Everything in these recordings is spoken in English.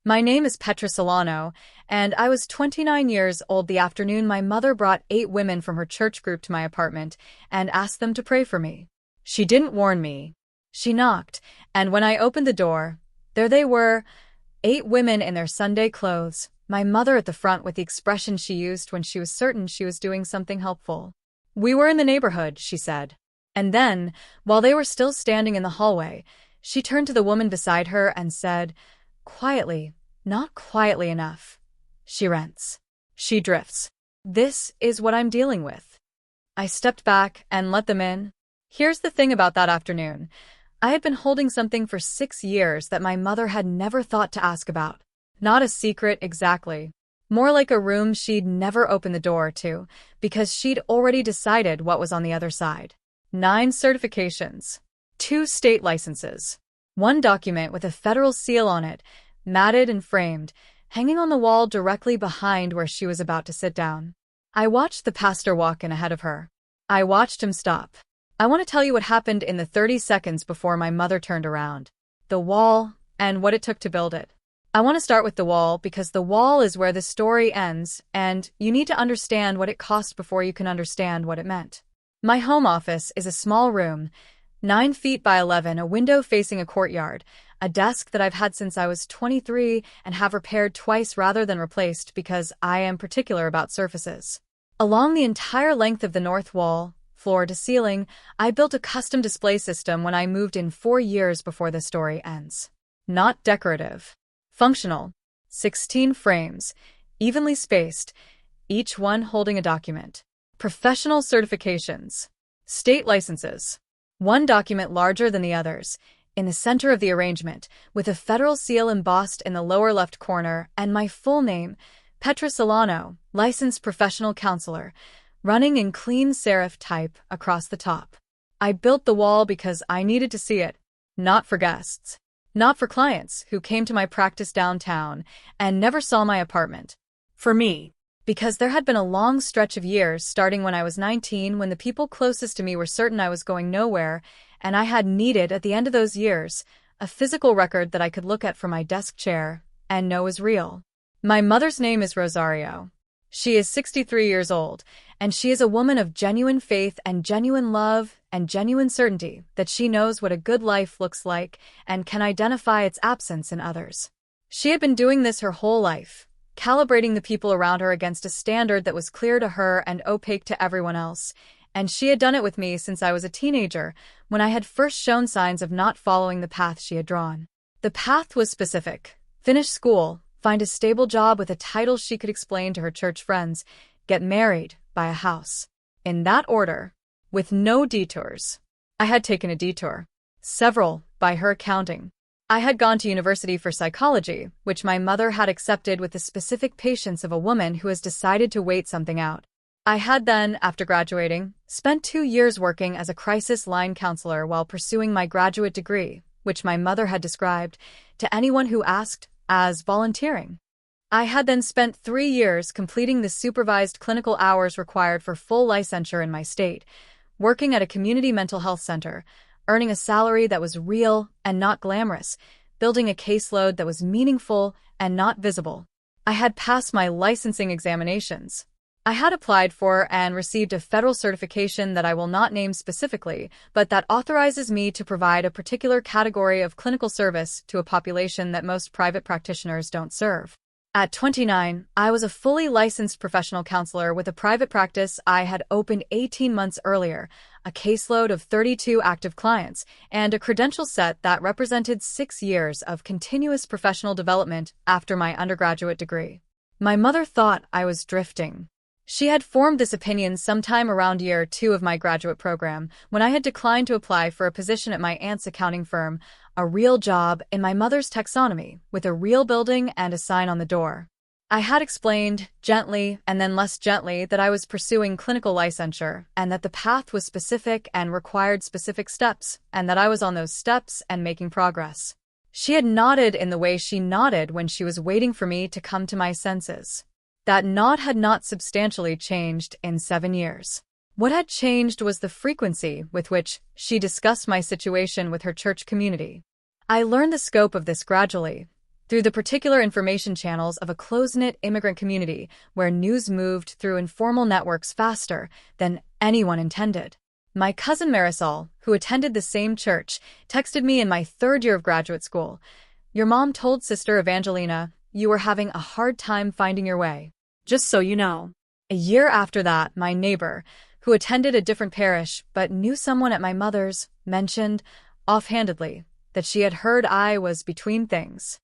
My name is Petra Solano, and I was 29 years old the afternoon my mother brought 8 women from her church group to my apartment and asked them to pray for me. She didn't warn me. She knocked, and when I opened the door, there they were, 8 women in their Sunday clothes, my mother at the front with the expression she used when she was certain she was doing something helpful. "We were in the neighborhood," she said. And then, while they were still standing in the hallway, she turned to the woman beside her and said, quietly, not quietly enough, "She rents. She drifts. This is what I'm dealing with." I stepped back and let them in. Here's the thing about that afternoon. I had been holding something for 6 years that my mother had never thought to ask about. Not a secret exactly. More like a room she'd never opened the door to, because she'd already decided what was on the other side. 9 certifications. 2 state licenses. 1 document with a federal seal on it, matted and framed, hanging on the wall directly behind where she was about to sit down. I watched the pastor walk in ahead of her. I watched him stop. I want to tell you what happened in the 30 seconds before my mother turned around. The wall, and what it took to build it. I want to start with the wall because the wall is where the story ends, and you need to understand what it cost before you can understand what it meant. My home office is a small room, 9 feet by 11, a window facing a courtyard, a desk that I've had since I was 23 and have repaired twice rather than replaced because I am particular about surfaces. Along the entire length of the north wall, floor to ceiling, I built a custom display system when I moved in 4 years before the story ends. Not decorative. Functional. 16 frames, evenly spaced, each one holding a document. Professional certifications. State licenses. 1 document larger than the others, in the center of the arrangement, with a federal seal embossed in the lower left corner, and my full name, Petra Solano, licensed professional counselor, running in clean serif type across the top. I built the wall because I needed to see it, not for guests. Not for clients who came to my practice downtown and never saw my apartment. For me, because there had been a long stretch of years starting when I was 19 when the people closest to me were certain I was going nowhere, and I had needed, at the end of those years, a physical record that I could look at from my desk chair and know is real. My mother's name is Rosario. She is 63 years old, and she is a woman of genuine faith and genuine love and genuine certainty that she knows what a good life looks like and can identify its absence in others. She had been doing this her whole life, calibrating the people around her against a standard that was clear to her and opaque to everyone else, and she had done it with me since I was a teenager, when I had first shown signs of not following the path she had drawn. The path was specific. Finish school, find a stable job with a title she could explain to her church friends, get married, buy a house. In that order, with no detours. I had taken a detour. Several, by her accounting. I had gone to university for psychology, which my mother had accepted with the specific patience of a woman who has decided to wait something out. I had then, after graduating, spent 2 years working as a crisis line counselor while pursuing my graduate degree, which my mother had described, to anyone who asked, as volunteering. I had then spent 3 years completing the supervised clinical hours required for full licensure in my state, working at a community mental health center, earning a salary that was real and not glamorous, building a caseload that was meaningful and not visible. I had passed my licensing examinations. I had applied for and received a federal certification that I will not name specifically, but that authorizes me to provide a particular category of clinical service to a population that most private practitioners don't serve. At 29, I was a fully licensed professional counselor with a private practice I had opened 18 months earlier, a caseload of 32 active clients, and a credential set that represented 6 years of continuous professional development after my undergraduate degree. My mother thought I was drifting. She had formed this opinion sometime around year 2 of my graduate program, when I had declined to apply for a position at my aunt's accounting firm, a real job in my mother's taxonomy, with a real building and a sign on the door. I had explained, gently and then less gently, that I was pursuing clinical licensure, and that the path was specific and required specific steps, and that I was on those steps and making progress. She had nodded in the way she nodded when she was waiting for me to come to my senses. That nod had not substantially changed in 7 years. What had changed was the frequency with which she discussed my situation with her church community. I learned the scope of this gradually, through the particular information channels of a close-knit immigrant community where news moved through informal networks faster than anyone intended. My cousin Marisol, who attended the same church, texted me in my third year of graduate school. "Your mom told Sister Evangelina you were having a hard time finding your way. Just so you know." A year after that, my neighbor, who attended a different parish but knew someone at my mother's, mentioned, offhandedly, that she had heard I was between things.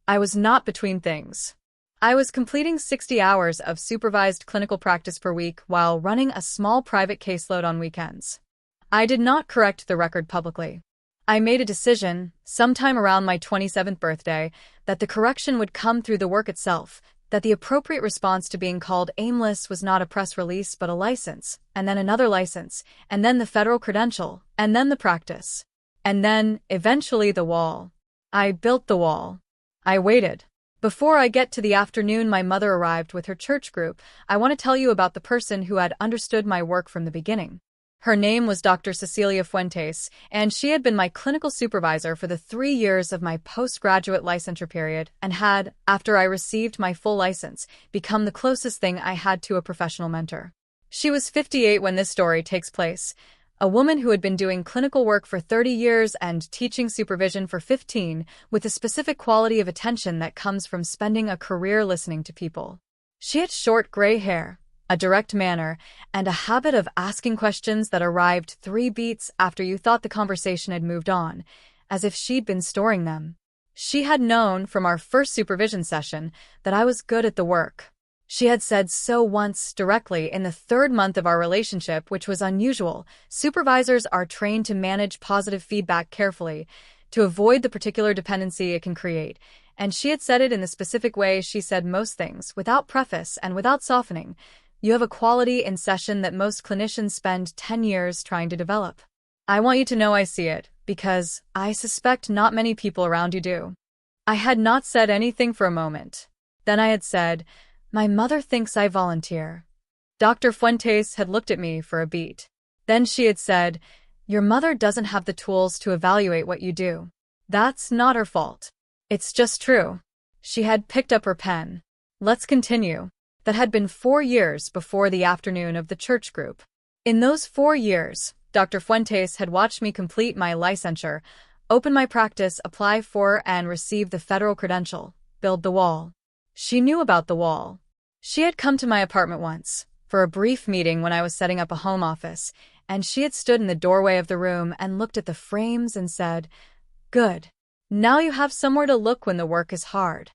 I was not between things. I was completing 60 hours of supervised clinical practice per week while running a small private caseload on weekends. I did not correct the record publicly. I made a decision, sometime around my 27th birthday, that the correction would come through the work itself, that the appropriate response to being called aimless was not a press release but a license, and then another license, and then the federal credential, and then the practice. And then, eventually, the wall. I built the wall. I waited. Before I get to the afternoon my mother arrived with her church group, I want to tell you about the person who had understood my work from the beginning. Her name was Dr. Cecilia Fuentes, and she had been my clinical supervisor for the 3 years of my postgraduate licensure period and had, after I received my full license, become the closest thing I had to a professional mentor. She was 58 when this story takes place, a woman who had been doing clinical work for 30 years and teaching supervision for 15, with a specific quality of attention that comes from spending a career listening to people. She had short gray hair, a direct manner, and a habit of asking questions that arrived 3 beats after you thought the conversation had moved on, as if she'd been storing them. She had known from our first supervision session that I was good at the work. She had said so once directly in the 3rd month of our relationship, which was unusual. Supervisors are trained to manage positive feedback carefully, to avoid the particular dependency it can create, and she had said it in the specific way she said most things, without preface and without softening. "You have a quality in session that most clinicians spend 10 years trying to develop. I want you to know I see it, because I suspect not many people around you do." I had not said anything for a moment. Then I had said, "My mother thinks I volunteer." Dr. Fuentes had looked at me for a beat. Then she had said, "Your mother doesn't have the tools to evaluate what you do. That's not her fault. It's just true." She had picked up her pen. "Let's continue." That had been 4 years before the afternoon of the church group. In those 4 years, Dr. Fuentes had watched me complete my licensure, open my practice, apply for and receive the federal credential, build the wall. She knew about the wall. She had come to my apartment once, for a brief meeting when I was setting up a home office, and she had stood in the doorway of the room and looked at the frames and said, "Good. Now you have somewhere to look when the work is hard."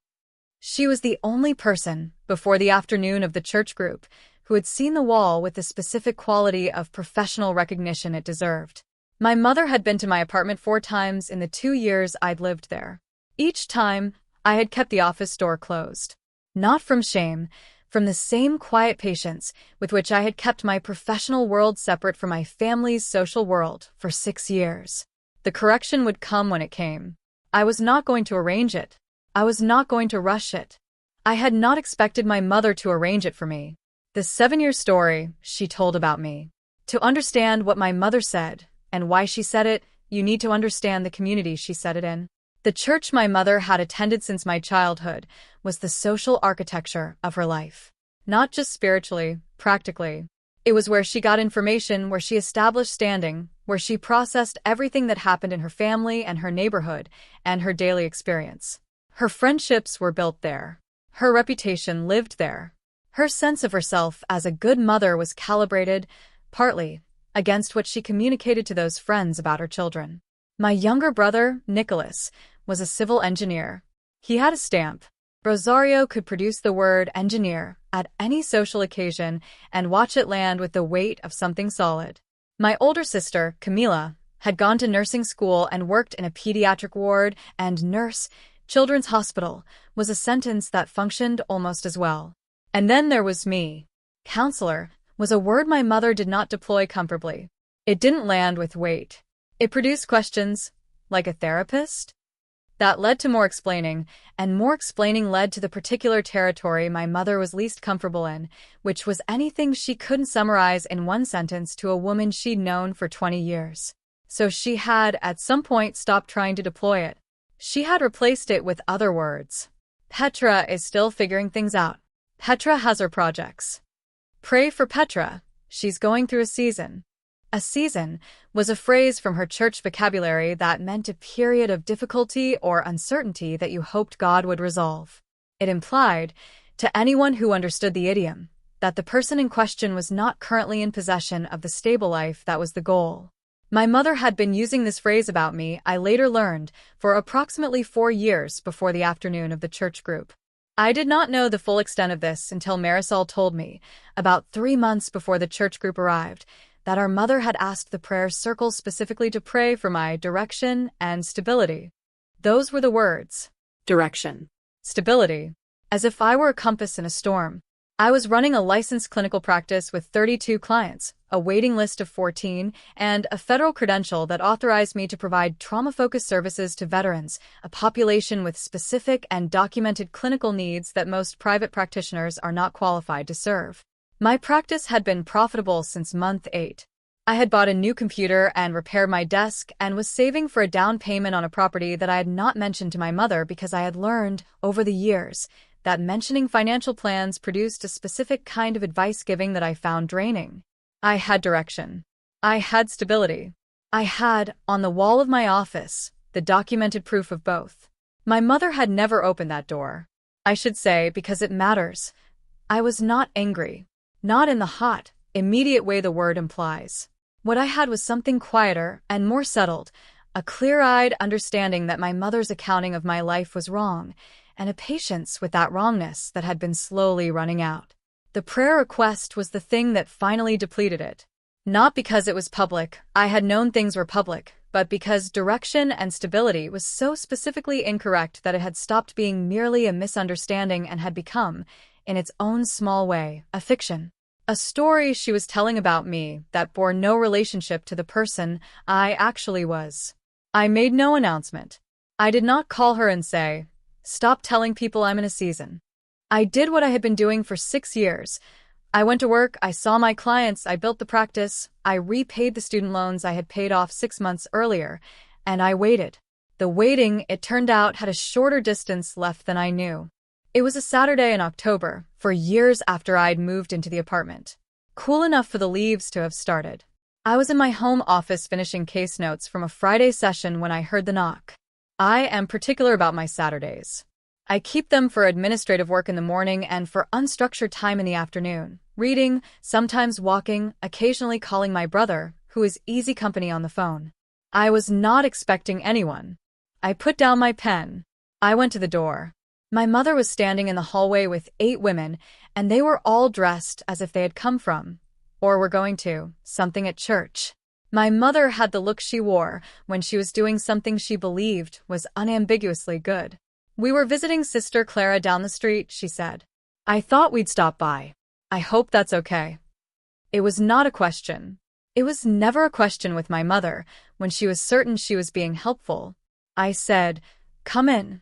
She was the only person, before the afternoon of the church group, who had seen the wall with the specific quality of professional recognition it deserved. My mother had been to my apartment 4 times in the 2 years I'd lived there. Each time, I had kept the office door closed. Not from shame, from the same quiet patience with which I had kept my professional world separate from my family's social world for 6 years. The correction would come when it came. I was not going to arrange it. I was not going to rush it. I had not expected my mother to arrange it for me. The 7-year story she told about me. To understand what my mother said, and why she said it, you need to understand the community she said it in. The church my mother had attended since my childhood was the social architecture of her life. Not just spiritually, practically. It was where she got information, where she established standing, where she processed everything that happened in her family and her neighborhood and her daily experience. Her friendships were built there. Her reputation lived there. Her sense of herself as a good mother was calibrated, partly, against what she communicated to those friends about her children. My younger brother, Nicholas, was a civil engineer. He had a stamp. Rosario could produce the word engineer at any social occasion and watch it land with the weight of something solid. My older sister, Camila, had gone to nursing school and worked in a pediatric ward, and nurse, children's hospital, was a sentence that functioned almost as well. And then there was me. Counselor was a word my mother did not deploy comfortably. It didn't land with weight. It produced questions, like a therapist? That led to more explaining, and more explaining led to the particular territory my mother was least comfortable in, which was anything she couldn't summarize in one sentence to a woman she'd known for 20 years. So she had, at some point, stopped trying to deploy it. She had replaced it with other words. Petra is still figuring things out. Petra has her projects. Pray for Petra. She's going through a season. A season was a phrase from her church vocabulary that meant a period of difficulty or uncertainty that you hoped God would resolve. It implied, to anyone who understood the idiom, that the person in question was not currently in possession of the stable life that was the goal. My mother had been using this phrase about me, I later learned, for approximately 4 years before the afternoon of the church group. I did not know the full extent of this until Marisol told me, about 3 months before the church group arrived, that our mother had asked the prayer circle specifically to pray for my direction and stability. Those were the words. Direction. Stability. As if I were a compass in a storm. I was running a licensed clinical practice with 32 clients, a waiting list of 14, and a federal credential that authorized me to provide trauma-focused services to veterans, a population with specific and documented clinical needs that most private practitioners are not qualified to serve. My practice had been profitable since month 8. I had bought a new computer and repaired my desk and was saving for a down payment on a property that I had not mentioned to my mother because I had learned, over the years, that mentioning financial plans produced a specific kind of advice-giving that I found draining. I had direction. I had stability. I had, on the wall of my office, the documented proof of both. My mother had never opened that door. I should say, because it matters. I was not angry. Not in the hot, immediate way the word implies. What I had was something quieter and more settled, a clear-eyed understanding that my mother's accounting of my life was wrong, and a patience with that wrongness that had been slowly running out. The prayer request was the thing that finally depleted it. Not because it was public, I had known things were public, but because direction and stability was so specifically incorrect that it had stopped being merely a misunderstanding and had become, in its own small way, a fiction. A story she was telling about me that bore no relationship to the person I actually was. I made no announcement. I did not call her and say, "Stop telling people I'm in a season." I did what I had been doing for 6 years. I went to work, I saw my clients, I built the practice, I repaid the student loans I had paid off 6 months earlier, and I waited. The waiting, it turned out, had a shorter distance left than I knew. It was a Saturday in October, for years after I'd moved into the apartment. Cool enough for the leaves to have started. I was in my home office finishing case notes from a Friday session when I heard the knock. I am particular about my Saturdays. I keep them for administrative work in the morning and for unstructured time in the afternoon, reading, sometimes walking, occasionally calling my brother, who is easy company on the phone. I was not expecting anyone. I put down my pen. I went to the door. My mother was standing in the hallway with 8 women, and they were all dressed as if they had come from, or were going to, something at church. My mother had the look she wore when she was doing something she believed was unambiguously good. "We were visiting Sister Clara down the street," she said. "I thought we'd stop by. I hope that's okay." It was not a question. It was never a question with my mother when she was certain she was being helpful. I said, "Come in."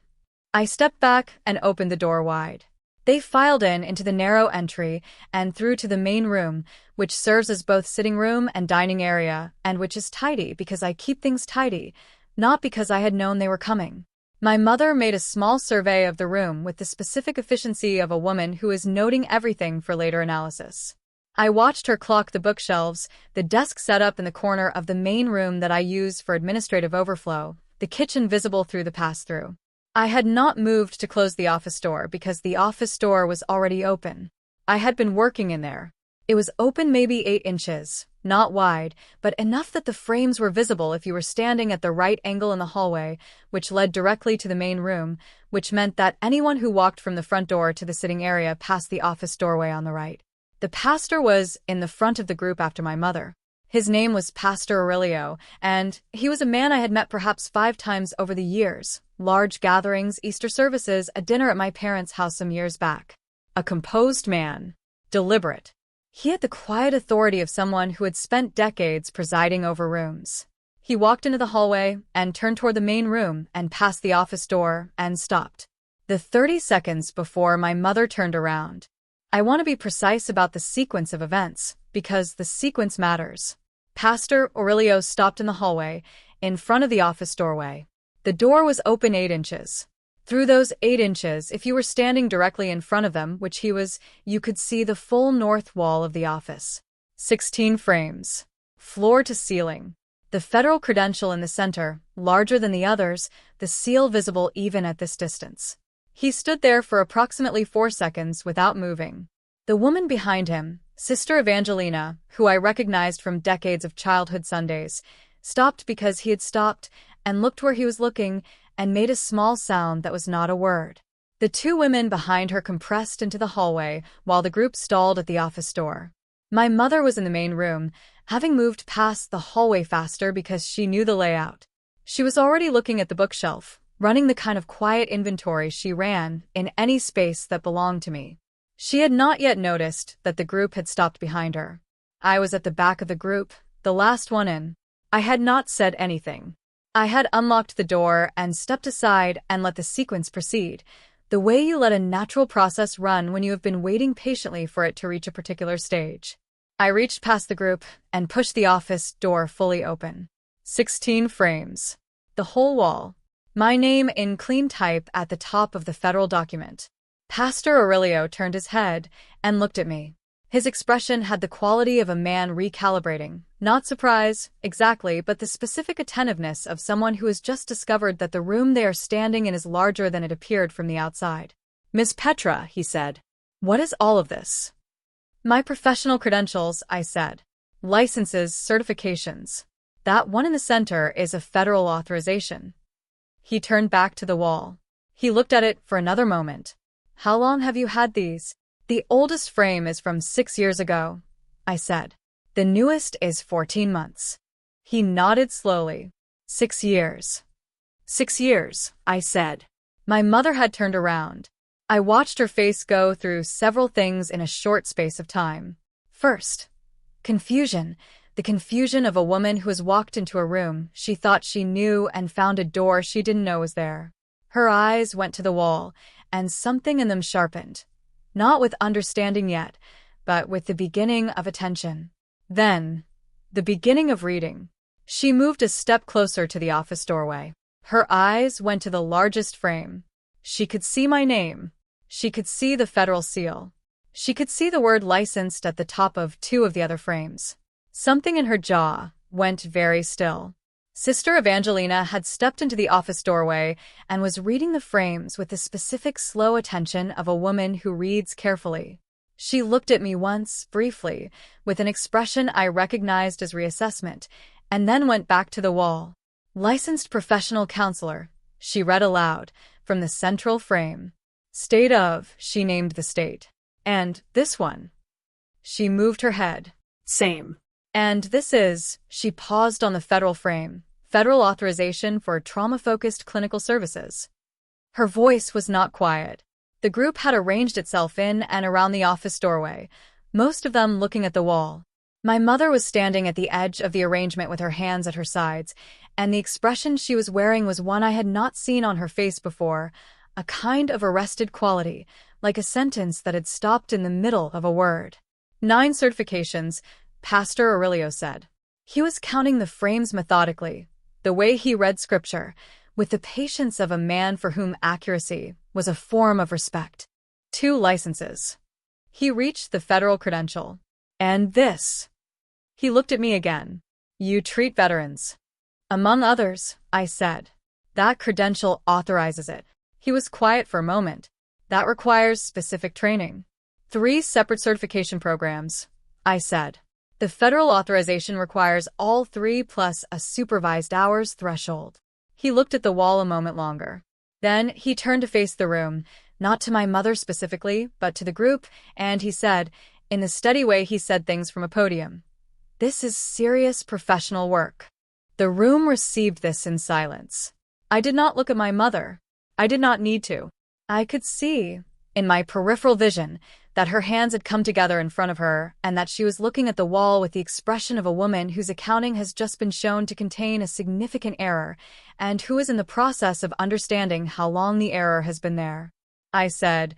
I stepped back and opened the door wide. They filed into the narrow entry and through to the main room, which serves as both sitting room and dining area, and which is tidy because I keep things tidy, not because I had known they were coming. My mother made a small survey of the room with the specific efficiency of a woman who is noting everything for later analysis. I watched her clock the bookshelves, the desk set up in the corner of the main room that I use for administrative overflow, the kitchen visible through the pass-through. I had not moved to close the office door because the office door was already open. I had been working in there. It was open maybe 8 inches, not wide, but enough that the frames were visible if you were standing at the right angle in the hallway, which led directly to the main room, which meant that anyone who walked from the front door to the sitting area passed the office doorway on the right. The pastor was in the front of the group after my mother. His name was Pastor Aurelio, and he was a man I had met perhaps 5 times over the years, large gatherings, Easter services, a dinner at my parents' house some years back. A composed man. Deliberate. He had the quiet authority of someone who had spent decades presiding over rooms. He walked into the hallway and turned toward the main room and past the office door and stopped. The 30 seconds before my mother turned around. I want to be precise about the sequence of events, because the sequence matters. Pastor Aurelio stopped in the hallway, in front of the office doorway. The door was open 8 inches. Through those 8 inches, if you were standing directly in front of them, which he was, you could see the full north wall of the office. 16 frames. Floor to ceiling. The federal credential in the center, larger than the others, the seal visible even at this distance. He stood there for approximately 4 seconds without moving. The woman behind him, Sister Evangelina, who I recognized from decades of childhood Sundays, stopped because he had stopped and looked where he was looking and made a small sound that was not a word. The two women behind her compressed into the hallway while the group stalled at the office door. My mother was in the main room, having moved past the hallway faster because she knew the layout. She was already looking at the bookshelf, running the kind of quiet inventory she ran in any space that belonged to me. She had not yet noticed that the group had stopped behind her. I was at the back of the group, the last one in. I had not said anything. I had unlocked the door and stepped aside and let the sequence proceed, the way you let a natural process run when you have been waiting patiently for it to reach a particular stage. I reached past the group and pushed the office door fully open. 16 frames. The whole wall. My name in clean type at the top of the federal document. Pastor Aurelio turned his head and looked at me. His expression had the quality of a man recalibrating, not surprise, exactly, but the specific attentiveness of someone who has just discovered that the room they are standing in is larger than it appeared from the outside. "Miss Petra," he said, "what is all of this?" "My professional credentials," I said. "Licenses, certifications. That one in the center is a federal authorization." He turned back to the wall. He looked at it for another moment. "How long have you had these?" "The oldest frame is from 6 years ago," I said. "The newest is 14 months." He nodded slowly. 6 years. 6 years, I said. My mother had turned around. I watched her face go through several things in a short space of time. First, confusion. The confusion of a woman who has walked into a room she thought she knew and found a door she didn't know was there. Her eyes went to the wall, and something in them sharpened. Not with understanding yet, but with the beginning of attention. Then, the beginning of reading. She moved a step closer to the office doorway. Her eyes went to the largest frame. She could see my name. She could see the federal seal. She could see the word licensed at the top of 2 of the other frames. Something in her jaw went very still. Sister Evangelina had stepped into the office doorway and was reading the frames with the specific slow attention of a woman who reads carefully. She looked at me once, briefly, with an expression I recognized as reassessment, and then went back to the wall. "Licensed professional counselor," she read aloud, from the central frame. "State of," she named the state. "And this one." She moved her head. "Same." "And this is," she paused on the federal frame, "federal authorization for trauma-focused clinical services." Her voice was not quiet. The group had arranged itself in and around the office doorway, most of them looking at the wall. My mother was standing at the edge of the arrangement with her hands at her sides, and the expression she was wearing was one I had not seen on her face before, a kind of arrested quality, like a sentence that had stopped in the middle of a word. 9 certifications, Pastor Aurelio said. He was counting the frames methodically, the way he read scripture, with the patience of a man for whom accuracy was a form of respect. 2 licenses. He reached the federal credential. "And this." He looked at me again. "You treat veterans." "Among others," I said. "That credential authorizes it." He was quiet for a moment. "That requires specific training." 3 separate certification programs, I said. "The federal authorization requires all 3 plus a supervised hours threshold." He looked at the wall a moment longer. Then he turned to face the room, not to my mother specifically, but to the group, and he said, in the steady way he said things from a podium, "This is serious professional work." The room received this in silence. I did not look at my mother. I did not need to. I could see, in my peripheral vision, that her hands had come together in front of her and that she was looking at the wall with the expression of a woman whose accounting has just been shown to contain a significant error and who is in the process of understanding how long the error has been there. I said,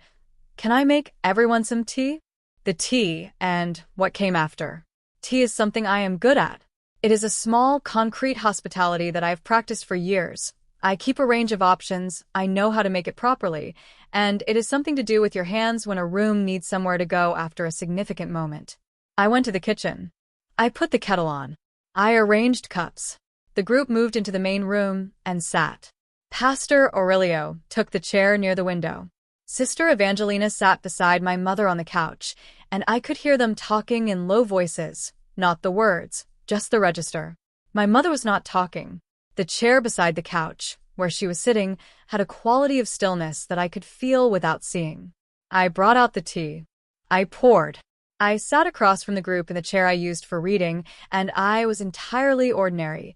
"Can I make everyone some tea?" The tea and what came after. Tea is something I am good at. It is a small, concrete hospitality that I have practiced for years, I keep a range of options, I know how to make it properly, and it is something to do with your hands when a room needs somewhere to go after a significant moment. I went to the kitchen. I put the kettle on. I arranged cups. The group moved into the main room and sat. Pastor Aurelio took the chair near the window. Sister Evangelina sat beside my mother on the couch, and I could hear them talking in low voices, not the words, just the register. My mother was not talking. The chair beside the couch, where she was sitting, had a quality of stillness that I could feel without seeing. I brought out the tea. I poured. I sat across from the group in the chair I used for reading, and I was entirely ordinary.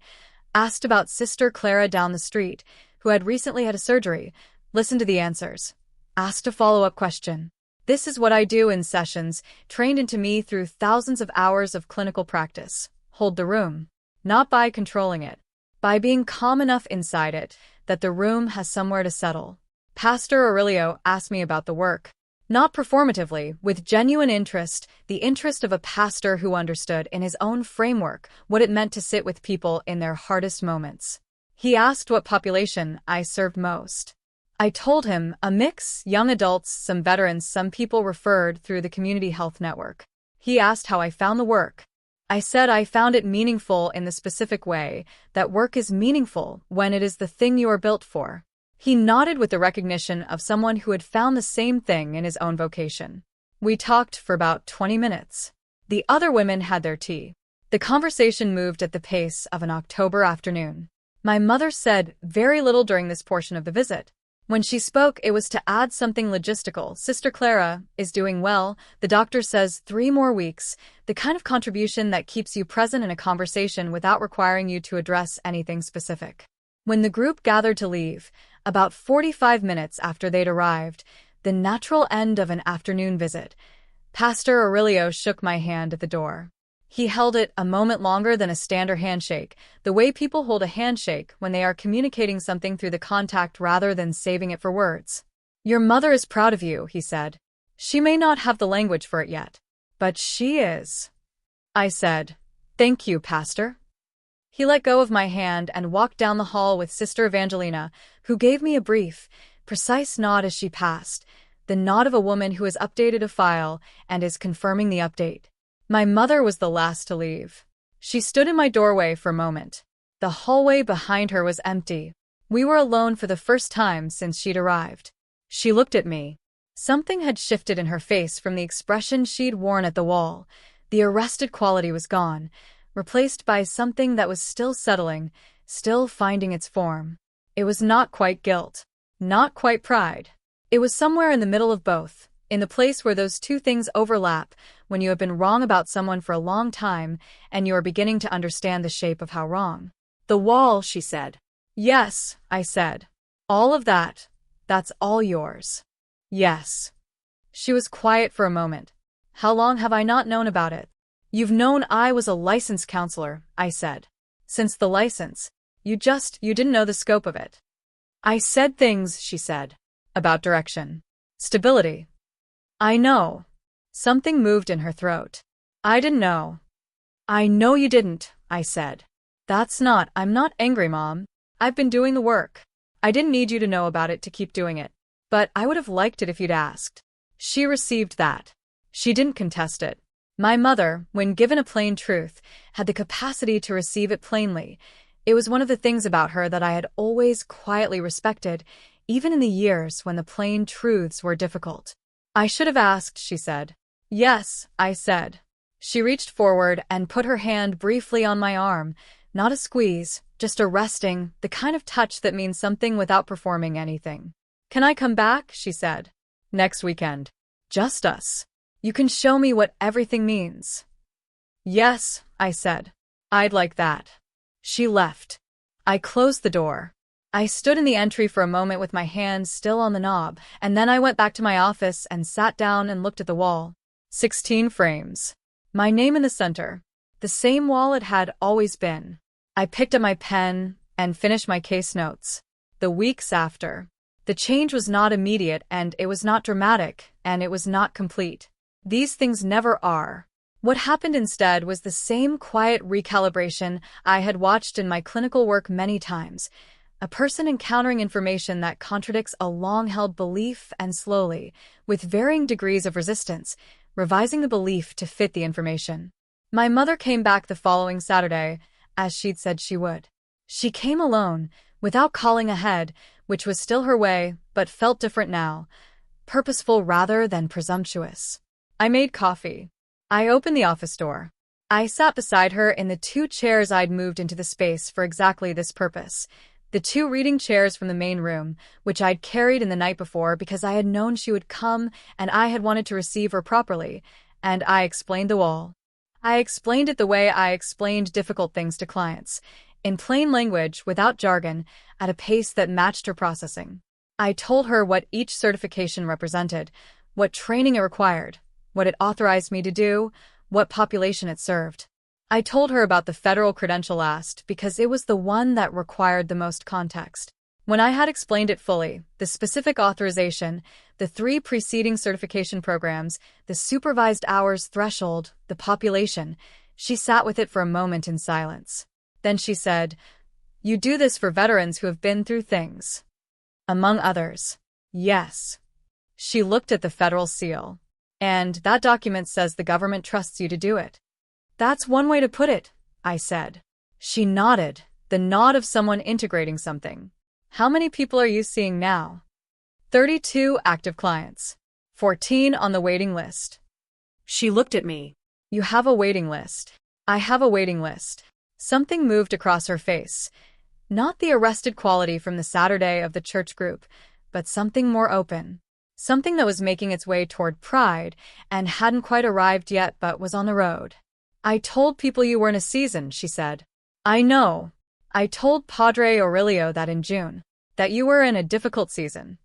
Asked about Sister Clara down the street, who had recently had a surgery. Listened to the answers. Asked a follow-up question. This is what I do in sessions, trained into me through thousands of hours of clinical practice. Hold the room. Not by controlling it. By being calm enough inside it that the room has somewhere to settle. Pastor Aurelio asked me about the work. Not performatively, with genuine interest, the interest of a pastor who understood in his own framework what it meant to sit with people in their hardest moments. He asked what population I served most. I told him a mix, young adults, some veterans, some people referred through the community health network. He asked how I found the work. I said I found it meaningful in the specific way that work is meaningful when it is the thing you are built for. He nodded with the recognition of someone who had found the same thing in his own vocation. We talked for about 20 minutes. The other women had their tea. The conversation moved at the pace of an October afternoon. My mother said very little during this portion of the visit. When she spoke, it was to add something logistical. Sister Clara is doing well. The doctor says 3 more weeks, the kind of contribution that keeps you present in a conversation without requiring you to address anything specific. When the group gathered to leave, about 45 minutes after they'd arrived, the natural end of an afternoon visit, Pastor Aurelio shook my hand at the door. He held it a moment longer than a standard handshake, the way people hold a handshake when they are communicating something through the contact rather than saving it for words. Your mother is proud of you, he said. She may not have the language for it yet, but she is. I said, Thank you, Pastor. He let go of my hand and walked down the hall with Sister Evangelina, who gave me a brief, precise nod as she passed, the nod of a woman who has updated a file and is confirming the update. My mother was the last to leave. She stood in my doorway for a moment. The hallway behind her was empty. We were alone for the first time since she'd arrived. She looked at me. Something had shifted in her face from the expression she'd worn at the wall. The arrested quality was gone, replaced by something that was still settling, still finding its form. It was not quite guilt, not quite pride. It was somewhere in the middle of both, in the place where those two things overlap, when you have been wrong about someone for a long time and you are beginning to understand the shape of how wrong. The wall, she said. Yes, I said. All of that, that's all yours. Yes. She was quiet for a moment. How long have I not known about it? You've known I was a licensed counselor, I said. Since the license. You didn't know the scope of it. I said things, she said. About direction. Stability. I know. Something moved in her throat. I didn't know. I know you didn't, I said. I'm not angry, Mom. I've been doing the work. I didn't need you to know about it to keep doing it. But I would have liked it if you'd asked. She received that. She didn't contest it. My mother, when given a plain truth, had the capacity to receive it plainly. It was one of the things about her that I had always quietly respected, even in the years when the plain truths were difficult. I should have asked, she said. Yes, I said. She reached forward and put her hand briefly on my arm, not a squeeze, just a resting, the kind of touch that means something without performing anything. Can I come back? She said. Next weekend. Just us. You can show me what everything means. Yes, I said. I'd like that. She left. I closed the door. I stood in the entry for a moment with my hand still on the knob, and then I went back to my office and sat down and looked at the wall. 16 frames. My name in the center. The same wall it had always been. I picked up my pen and finished my case notes. The weeks after. The change was not immediate, and it was not dramatic, and it was not complete. These things never are. What happened instead was the same quiet recalibration I had watched in my clinical work many times. A person encountering information that contradicts a long-held belief and slowly, with varying degrees of resistance, revising the belief to fit the information. My mother came back the following Saturday, as she'd said she would. She came alone, without calling ahead, which was still her way, but felt different now, purposeful rather than presumptuous. I made coffee. I opened the office door. I sat beside her in the 2 chairs I'd moved into the space for exactly this purpose. The 2 reading chairs from the main room, which I'd carried in the night before because I had known she would come and I had wanted to receive her properly, and I explained the wall. I explained it the way I explained difficult things to clients, in plain language, without jargon, at a pace that matched her processing. I told her what each certification represented, what training it required, what it authorized me to do, what population it served. I told her about the federal credential last because it was the one that required the most context. When I had explained it fully, the specific authorization, the 3 preceding certification programs, the supervised hours threshold, the population, she sat with it for a moment in silence. Then she said, "You do this for veterans who have been through things." Among others. Yes. She looked at the federal seal. And that document says the government trusts you to do it. That's one way to put it, I said. She nodded, the nod of someone integrating something. How many people are you seeing now? 32 active clients. 14 on the waiting list. She looked at me. You have a waiting list. I have a waiting list. Something moved across her face. Not the arrested quality from the Saturday of the church group, but something more open. Something that was making its way toward pride and hadn't quite arrived yet but was on the road. I told people you were in a season, she said. I know. I told Padre Aurelio that in June, that you were in a difficult season.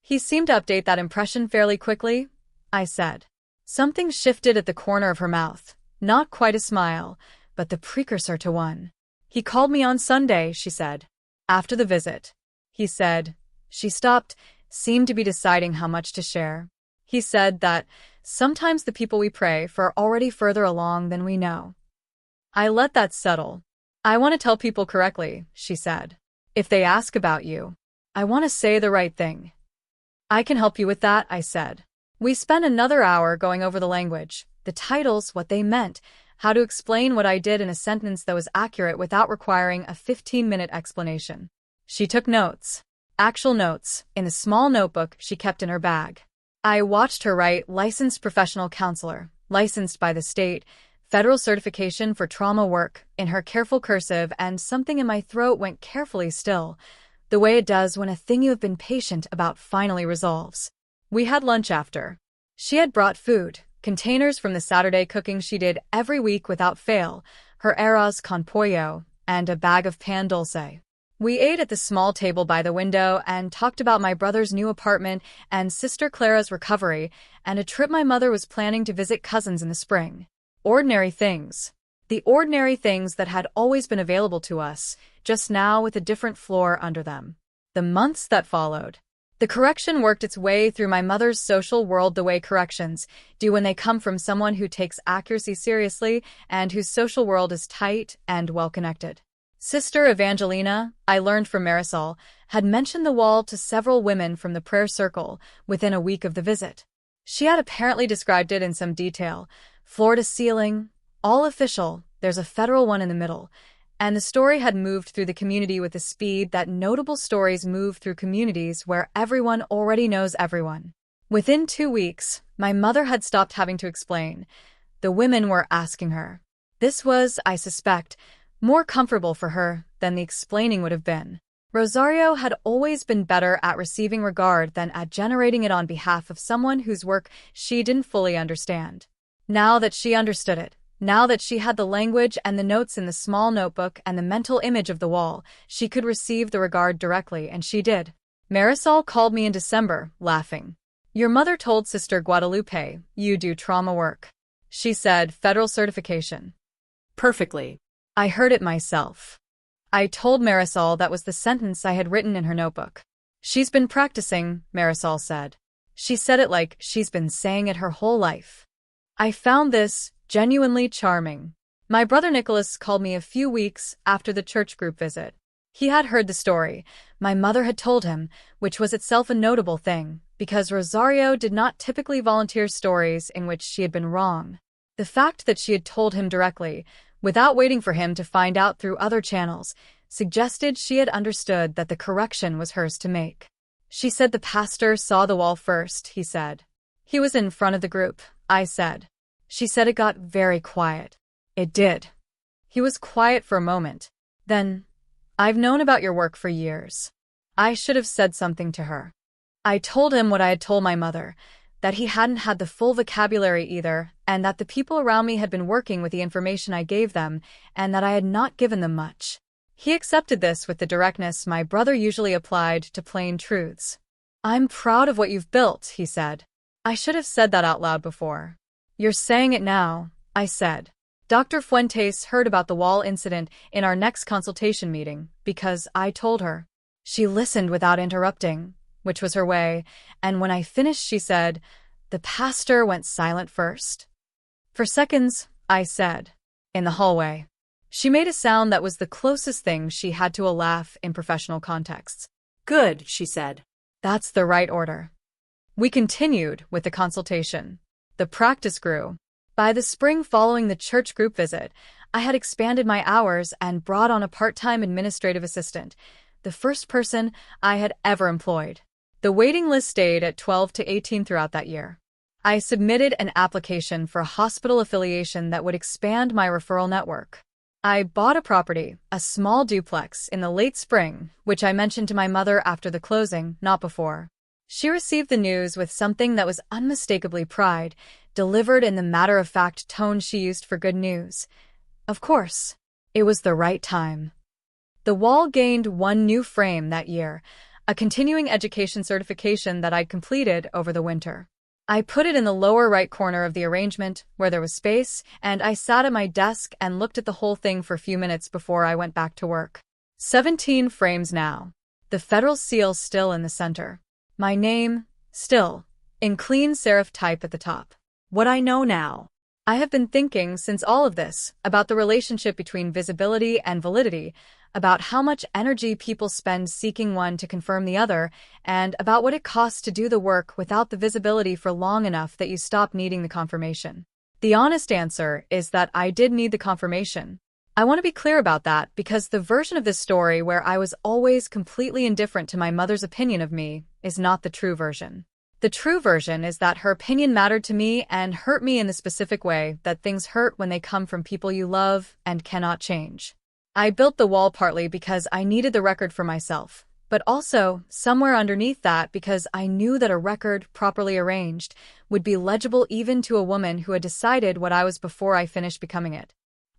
He seemed to update that impression fairly quickly, I said. Something shifted at the corner of her mouth, not quite a smile, but the precursor to one. He called me on Sunday, she said. After the visit. He said. She stopped, seemed to be deciding how much to share. He said that sometimes the people we pray for are already further along than we know. I let that settle. I want to tell people correctly, she said. If they ask about you, I want to say the right thing. I can help you with that, I said. We spent another hour going over the language, the titles, what they meant, how to explain what I did in a sentence that was accurate without requiring a 15-minute explanation. She took notes. Actual notes, in a small notebook she kept in her bag. I watched her write licensed professional counselor, licensed by the state, federal certification for trauma work, in her careful cursive, and something in my throat went carefully still, the way it does when a thing you have been patient about finally resolves. We had lunch after. She had brought food, containers from the Saturday cooking she did every week without fail, her arroz con pollo, and a bag of pan dulce. We ate at the small table by the window and talked about my brother's new apartment and Sister Clara's recovery and a trip my mother was planning to visit cousins in the spring. Ordinary things. The ordinary things that had always been available to us, just now with a different floor under them. The months that followed. The correction worked its way through my mother's social world the way corrections do when they come from someone who takes accuracy seriously and whose social world is tight and well-connected. Sister Evangelina, I learned from Marisol, had mentioned the wall to several women from the prayer circle within a week of the visit. She had apparently described it in some detail, floor to ceiling, all official, there's a federal one in the middle, and the story had moved through the community with the speed that notable stories move through communities where everyone already knows everyone. Within 2 weeks, my mother had stopped having to explain. The women were asking her. This was, I suspect, more comfortable for her than the explaining would have been. Rosario had always been better at receiving regard than at generating it on behalf of someone whose work she didn't fully understand. Now that she understood it, now that she had the language and the notes in the small notebook and the mental image of the wall, she could receive the regard directly, and she did. Marisol called me in December, laughing. Your mother told Sister Guadalupe, you do trauma work. She said, federal certification. Perfectly. I heard it myself. I told Marisol that was the sentence I had written in her notebook. She's been practicing, Marisol said. She said it like she's been saying it her whole life. I found this genuinely charming. My brother Nicholas called me a few weeks after the church group visit. He had heard the story my mother had told him, which was itself a notable thing, because Rosario did not typically volunteer stories in which she had been wrong. The fact that she had told him directly, without waiting for him to find out through other channels, suggested she had understood that the correction was hers to make. She said the pastor saw the wall first, he said. He was in front of the group, I said. She said it got very quiet. It did. He was quiet for a moment. Then, I've known about your work for years. I should have said something to her. I told him what I had told my mother, that he hadn't had the full vocabulary either, and that the people around me had been working with the information I gave them, and that I had not given them much. He accepted this with the directness my brother usually applied to plain truths. I'm proud of what you've built, he said. I should have said that out loud before. You're saying it now, I said. Dr. Fuentes heard about the wall incident in our next consultation meeting because I told her. She listened without interrupting, which was her way, and when I finished she said, the pastor went silent first. For seconds, I said. In the hallway. She made a sound that was the closest thing she had to a laugh in professional contexts. Good, she said. That's the right order. We continued with the consultation. The practice grew. By the spring following the church group visit, I had expanded my hours and brought on a part-time administrative assistant, the first person I had ever employed. The waiting list stayed at 12 to 18 throughout that year. I submitted an application for a hospital affiliation that would expand my referral network. I bought a property, a small duplex, in the late spring, which I mentioned to my mother after the closing, not before. She received the news with something that was unmistakably pride, delivered in the matter-of-fact tone she used for good news. Of course, it was the right time. The wall gained one new frame that year, a continuing education certification that I'd completed over the winter. I put it in the lower right corner of the arrangement, where there was space, and I sat at my desk and looked at the whole thing for a few minutes before I went back to work. 17 frames now. The federal seal still in the center. My name, still, in clean serif type at the top. What I know now. I have been thinking since all of this about the relationship between visibility and validity, about how much energy people spend seeking one to confirm the other, and about what it costs to do the work without the visibility for long enough that you stop needing the confirmation. The honest answer is that I did need the confirmation. I want to be clear about that because the version of this story where I was always completely indifferent to my mother's opinion of me is not the true version. The true version is that her opinion mattered to me and hurt me in the specific way that things hurt when they come from people you love and cannot change. I built the wall partly because I needed the record for myself, but also, somewhere underneath that, because I knew that a record, properly arranged, would be legible even to a woman who had decided what I was before I finished becoming it.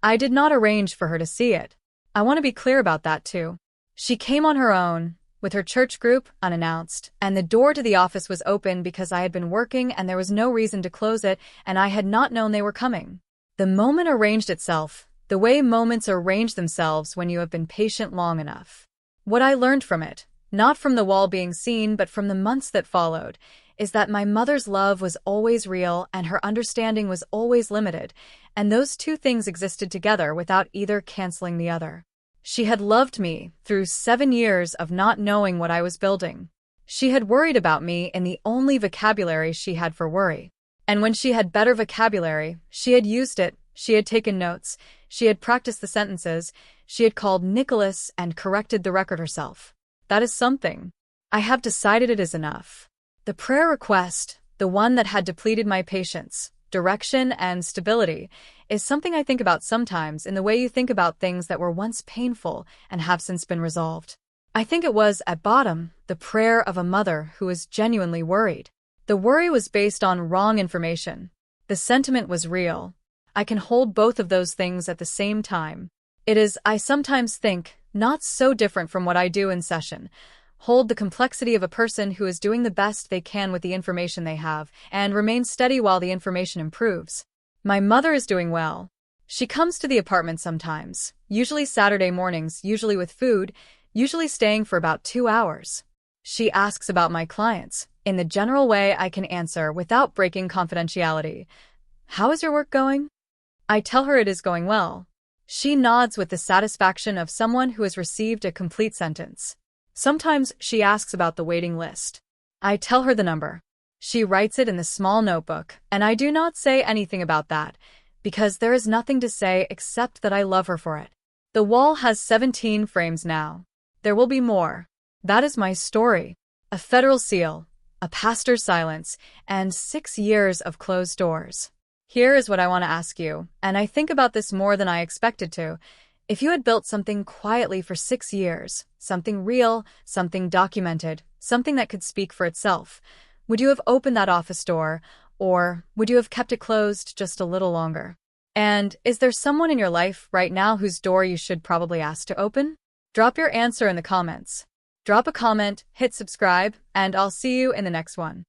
I did not arrange for her to see it. I want to be clear about that too. She came on her own, with her church group, unannounced, and the door to the office was open because I had been working and there was no reason to close it, and I had not known they were coming. The moment arranged itself, the way moments arrange themselves when you have been patient long enough. What I learned from it, not from the wall being seen but from the months that followed, is that my mother's love was always real and her understanding was always limited, and those two things existed together without either canceling the other. She had loved me through 7 years of not knowing what I was building. She had worried about me in the only vocabulary she had for worry. And when she had better vocabulary, she had used it, she had taken notes, she had practiced the sentences, she had called Nicholas and corrected the record herself. That is something. I have decided it is enough. The prayer request, the one that had depleted my patience, direction, and stability, is something I think about sometimes in the way you think about things that were once painful and have since been resolved. I think it was, at bottom, the prayer of a mother who was genuinely worried. The worry was based on wrong information. The sentiment was real. I can hold both of those things at the same time. It is, I sometimes think, not so different from what I do in session. Hold the complexity of a person who is doing the best they can with the information they have, and remain steady while the information improves. My mother is doing well. She comes to the apartment sometimes, usually Saturday mornings, usually with food, usually staying for about 2 hours. She asks about my clients, in the general way I can answer without breaking confidentiality. How is your work going? I tell her it is going well. She nods with the satisfaction of someone who has received a complete sentence. Sometimes she asks about the waiting list. I tell her the number. She writes it in the small notebook, and I do not say anything about that, because there is nothing to say except that I love her for it. The wall has 17 frames now. There will be more. That is my story. A federal seal, a pastor's silence, and 6 years of closed doors. Here is what I want to ask you, and I think about this more than I expected to. If you had built something quietly for 6 years, something real, something documented, something that could speak for itself, would you have opened that office door, or would you have kept it closed just a little longer? And is there someone in your life right now whose door you should probably ask to open? Drop your answer in the comments. Drop a comment, hit subscribe, and I'll see you in the next one.